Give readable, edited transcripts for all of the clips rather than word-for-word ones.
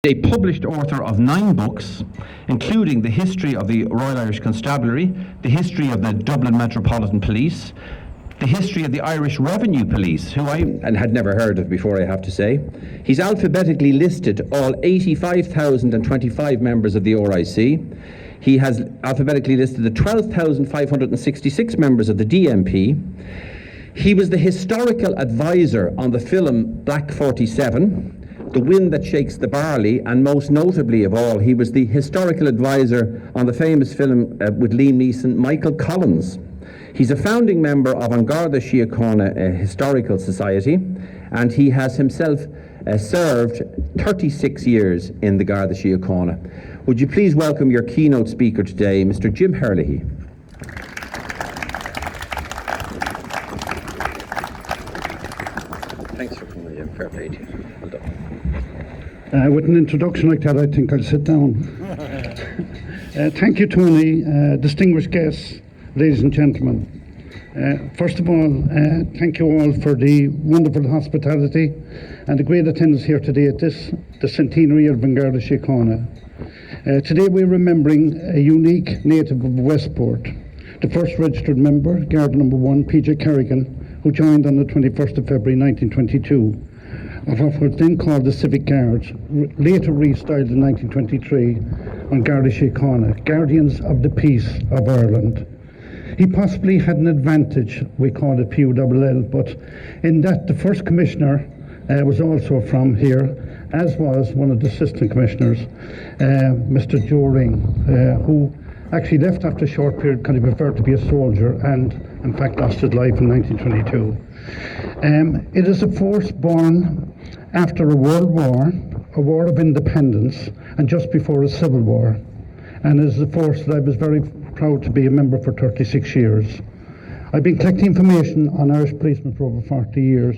A published author of 9 books, including the history of the Royal Irish Constabulary, the history of the Dublin Metropolitan Police, the history of the Irish Revenue Police, who I had never heard of before, I have to say. He's alphabetically listed all 85,025 members of the RIC. He has alphabetically listed the 12,566 members of the DMP. He was the historical advisor on the film Black 47, The Wind That Shakes the Barley, and most notably of all, he was the historical advisor on the famous film with Liam Neeson, Michael Collins. He's a founding member of Garda Síochána Historical Society, and he has himself served 36 years in the Garda Síochána. Would you please welcome your keynote speaker today, Mr. Jim Herlihy. Thanks for coming, Jim. Fair play to you. Well done. With an introduction like that, I think I'll sit down. Thank you, Tony, distinguished guests, ladies and gentlemen. First of all, thank you all for the wonderful hospitality and the great attendance here today at the centenary of Garda Síochána. Today we're remembering a unique native of Westport, the first registered member, Garda number 1, PJ Kerrigan, who joined on the 21st of February 1922. Of what was then called the Civic Guards, later restyled in 1923 on Garda Síochána, Guardians of the Peace of Ireland. He possibly had an advantage, we call it PULL, but in that the first commissioner was also from here, as was one of the assistant commissioners, Mr. Joe Ring, who actually left after a short period because he preferred to be a soldier and in fact lost his life in 1922. It is a force born after a world war, a war of independence, and just before a civil war, and is a force that I was very proud to be a member for 36 years. I've been collecting information on Irish policemen for over 40 years,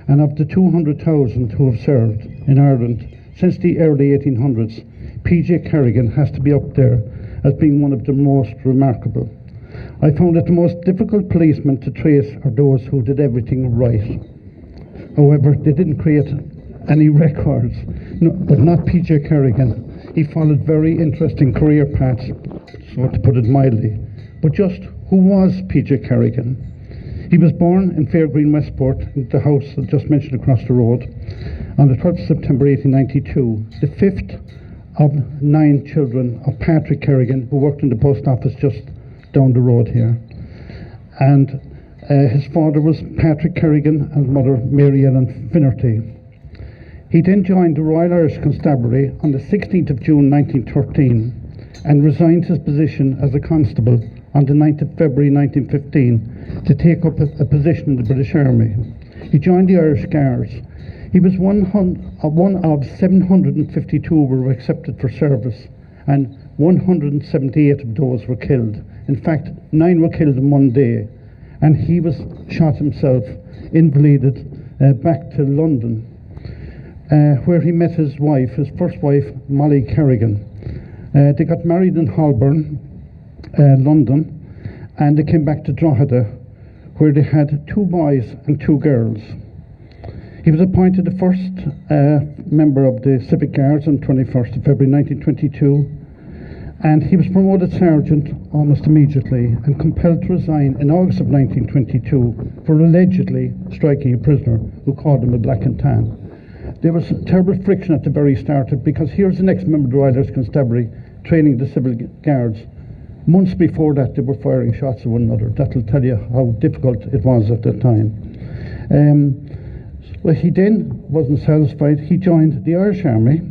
and of the 200,000 who have served in Ireland since the early 1800s, PJ Kerrigan has to be up there as being one of the most remarkable. I found that the most difficult policemen to trace are those who did everything right. However, they didn't create any records, but not PJ Kerrigan. He followed very interesting career paths, so to put it mildly. But just who was PJ Kerrigan? He was born in Fairgreen, Westport, in the house I just mentioned across the road, on the 12th of September 1892, the 5th of 9 children of Patrick Kerrigan, who worked in the post office just down the road here. And his father was Patrick Kerrigan and mother Mary Ellen Finnerty. He then joined the Royal Irish Constabulary on the 16th of June 1913 and resigned his position as a constable on the 9th of February 1915 to take up a position in the British Army. He joined the Irish Guards. He was one of 752 who were accepted for service, and 178 of those were killed. In fact, 9 were killed in one day, and he was shot himself, invalided, back to London, where he met his wife, his first wife, Molly Kerrigan. They got married in Holborn, London, and they came back to Drogheda, where they had 2 boys and 2 girls. He was appointed the first member of the Civic Guards on 21st of February 1922, and he was promoted sergeant almost immediately and compelled to resign in August of 1922 for allegedly striking a prisoner who called him a black and tan. There was terrible friction at the very start, because here's the next member of the Royal Irish Constabulary training the Civil Guards. Months before that, they were firing shots at one another. That'll tell you how difficult it was at that time. Well, he then wasn't satisfied. He joined the Irish Army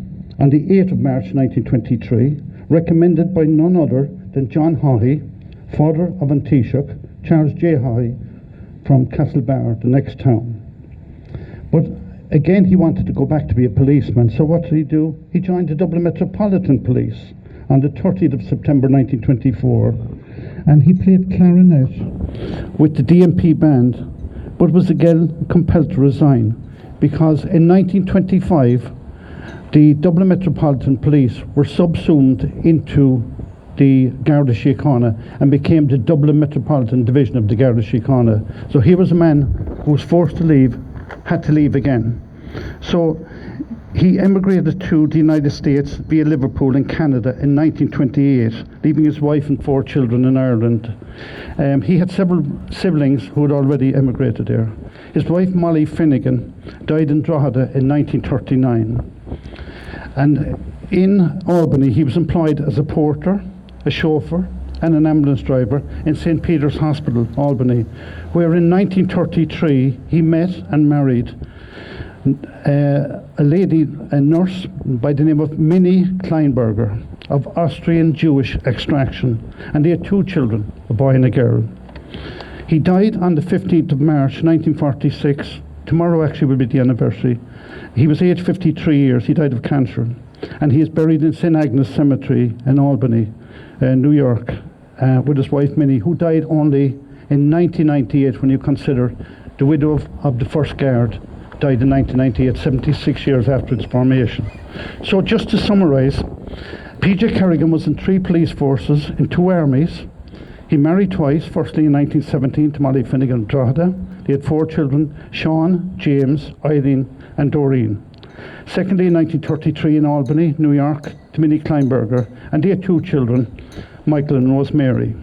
on the 8th of March 1923, recommended by none other than John Herlihy, father of an Taoiseach, Charles J. Herlihy, from Castlebar, the next town. But again, he wanted to go back to be a policeman, so what did he do? He joined the Dublin Metropolitan Police on the 30th of September 1924, and he played clarinet with the DMP band, but was again compelled to resign, because in 1925 the Dublin Metropolitan Police were subsumed into the Garda Síochána and became the Dublin Metropolitan Division of the Garda Síochána. So he was a man who was forced to leave, had to leave again. So He emigrated to the United States via Liverpool and Canada in 1928, leaving his wife and 4 children in Ireland. He had several siblings who had already emigrated there. His wife, Molly Finnegan, died in Drogheda in 1939. And in Albany, he was employed as a porter, a chauffeur, and an ambulance driver in St. Peter's Hospital, Albany, where in 1933 he met and married a nurse by the name of Minnie Kleinberger, of Austrian Jewish extraction, and they had 2 children, a boy and a girl. He died on the 15th of March 1946. Tomorrow actually will be the anniversary. He was aged 53 years. He died of cancer, and he is buried in St. Agnes Cemetery in Albany, New York, with his wife Minnie, who died only in 1998, when you consider the widow of the first guard died in 1998, 76 years after its formation. So just to summarise, PJ Kerrigan was in 3 police forces, in 2 armies. He married twice, firstly in 1917 to Molly Finnegan of Drogheda. They had 4 children, Sean, James, Eileen and Doreen. Secondly, in 1933 in Albany, New York, to Minnie Kleinberger, and they had 2 children, Michael and Rosemary.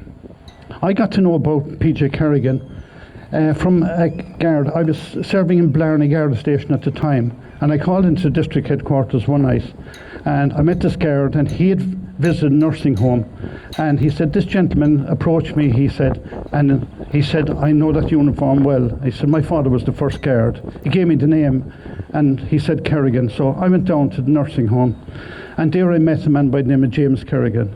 I got to know about PJ Kerrigan from a guard. I was serving in Blarney Garda Station at the time, and I called into district headquarters one night, and I met this guard, and he had visited a nursing home, and he said, this gentleman approached me, he said, I know that uniform well. He said, my father was the first guard. He gave me the name, and he said Kerrigan. So I went down to the nursing home, and there I met a man by the name of James Kerrigan,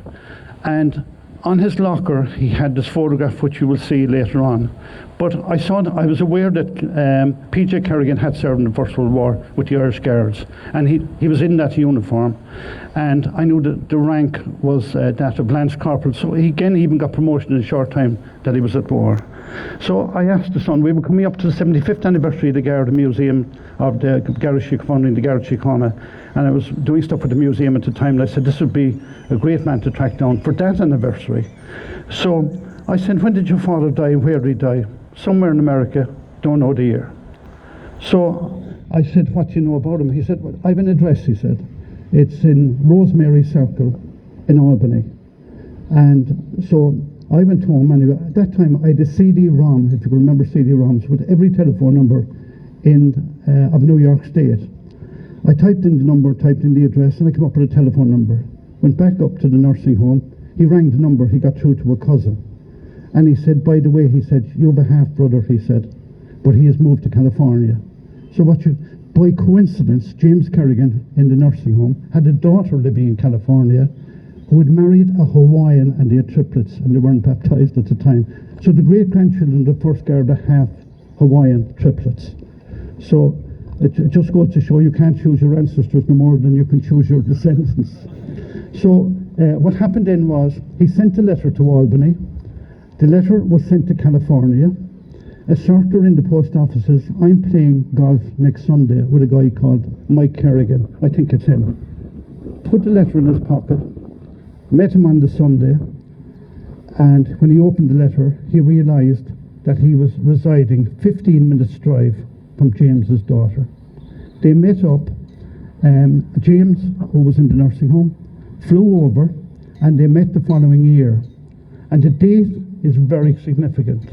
and on his locker he had this photograph which you will see later on. But I was aware that PJ Kerrigan had served in the First World War with the Irish Guards, and he was in that uniform, and I knew that the rank was that of Lance Corporal, so he again even got promotion in a short time that he was at war. So I asked the son, we were coming up to the 75th anniversary of the Garda Museum of the Garda founding the Garda Síochána, and I was doing stuff with the museum at the time, and I said this would be a great man to track down for that anniversary. So I said, when did your father die and where did he die? Somewhere in America, don't know the year. So I said, what do you know about him? He said, well, I have an address, he said. It's in Rosemary Circle in Albany. And so I went home anyway. At that time I had a CD-ROM, if you can remember CD-ROMs, with every telephone number of New York State. I typed in the number, typed in the address, and I came up with a telephone number. Went back up to the nursing home. He rang the number, he got through to a cousin. And he said, by the way, he said, you have a half-brother, he said, but he has moved to California. So by coincidence, James Kerrigan in the nursing home had a daughter living in California who had married a Hawaiian, and they had triplets, and they weren't baptized at the time. So the great-grandchildren of the first guard are half Hawaiian triplets. So it just goes to show you can't choose your ancestors no more than you can choose your descendants. So what happened then was he sent a letter to Albany. The letter was sent to California. A sorter in the post office says, I'm playing golf next Sunday with a guy called Mike Kerrigan. I think it's him. Put the letter in his pocket, met him on the Sunday, and when he opened the letter, he realised that he was residing 15 minutes drive from James's daughter. They met up. James, who was in the nursing home, flew over, and they met the following year. And the date is very significant.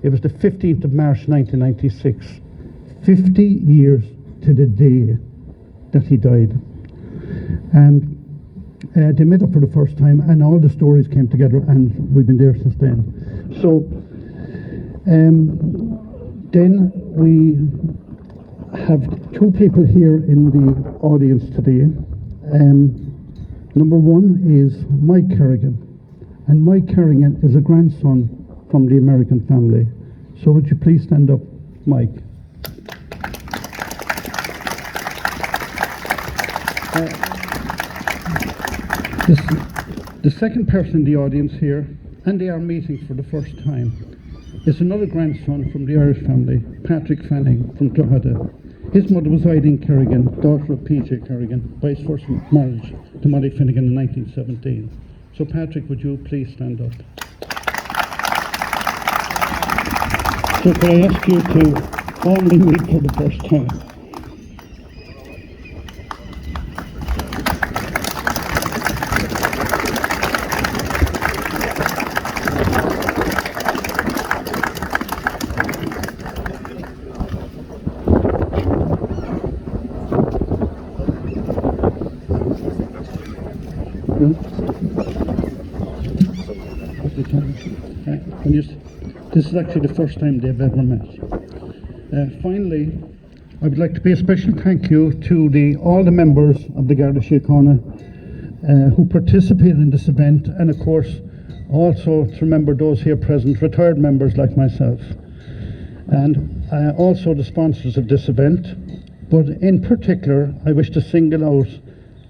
It was the 15th of March 1996, 50 years to the day that he died. And they met up for the first time, and all the stories came together, and we've been there since then. So then we have 2 people here in the audience today. Number 1 is Mike Kerrigan, and Mike Kerrigan is a grandson from the American family. So would you please stand up, Mike? The second person in the audience here, and they are meeting for the first time, is another grandson from the Irish family, Patrick Fanning from Drogheda. His mother was Eileen Kerrigan, daughter of PJ Kerrigan, by his first marriage to Molly Finnegan in 1917. So Patrick, would you please stand up? So could I ask you to formally meet for the first time? This is actually the first time they've ever met. Finally, I would like to pay a special thank you to all the members of the Garda Síochána who participated in this event, and of course also to remember those here present, retired members like myself, and also the sponsors of this event. But in particular, I wish to single out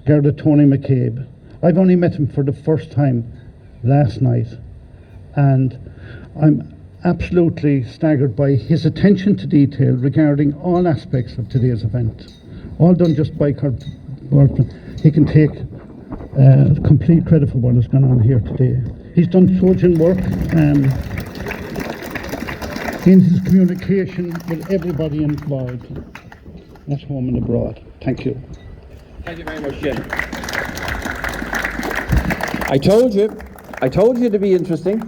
Garda Tony Mc Cabe. I've only met him for the first time last night, and I'm absolutely staggered by his attention to detail regarding all aspects of today's event, all done just by he can take complete credit for what has gone on here today. He's done Trojan work in his communication with everybody involved at home and abroad. Thank you. Thank you very much, Jim. I told you it'd be interesting.